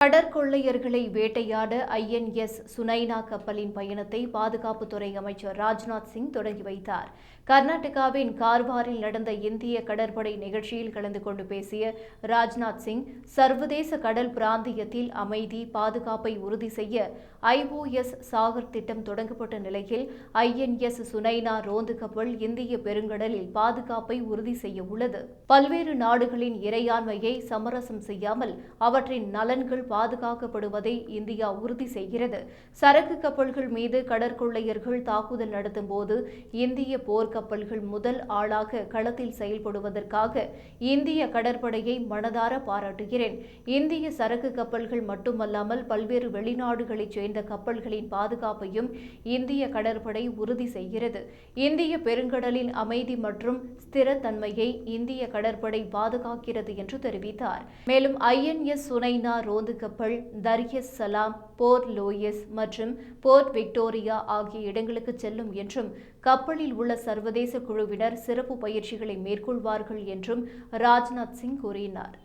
கடற்கொள்ளையர்களை வேட்டையாட INS சுனைனா கப்பலின் பயணத்தை பாதுகாப்புத்துறை அமைச்சர் ராஜ்நாத் சிங் தொடங்கி வைத்தார். கர்நாடகாவின் கார்வாரில் நடந்த இந்திய கடற்படை நிகழ்ச்சியில் கலந்து கொண்டு பேசிய ராஜ்நாத் சிங், சர்வதேச கடல் பிராந்தியத்தில் அமைதி, பாதுகாப்பை உறுதி செய்ய IOS சாகர் திட்டம் தொடங்கப்பட்ட நிலையில் INS சுனைனா ரோந்து கப்பல் இந்திய பெருங்கடலில் பாதுகாப்பை உறுதி செய்ய உள்ளது. பல்வேறு நாடுகளின் இறையாண்மையை சமரசம் செய்யாமல் அவற்றின் நலன்கள் பாதுகாக்கப்படுவதை இந்தியா உறுதி செய்கிறது. சரக்கு கப்பல்கள் மீது கடற்கொள்ளையர்கள் தாக்குதல் நடத்தும் போது இந்திய போர்க்கப்பல்கள் முதல் ஆளாக களத்தில் செயல்படுவதற்காக இந்திய கடற்படையை மனதார பாராட்டுகிறேன். இந்திய சரக்கு கப்பல்கள் மட்டுமல்லாமல் பல்வேறு வெளிநாடுகளைச் சேர்ந்த கப்பல்களின் பாதுகாப்பையும் இந்திய கடற்படை உறுதி செய்கிறது. இந்திய பெருங்கடலின் அமைதி மற்றும் ஸ்திரத்தன்மையை இந்திய கடற்படை பாதுகாக்கிறது என்று தெரிவித்தார். மேலும் INS சுனைனா ரோந்து கப்பல் தர்யஸ் சலாம், போர்ட் லூயிஸ் மற்றும் போர்ட் விக்டோரியா ஆகிய இடங்களுக்கு செல்லும் என்றும், கப்பலில் உள்ள சர்வதேச குழுவினர் சிறப்பு பயிற்சிகளை மேற்கொள்வார்கள் என்றும் ராஜ்நாத் சிங் கூறினார்.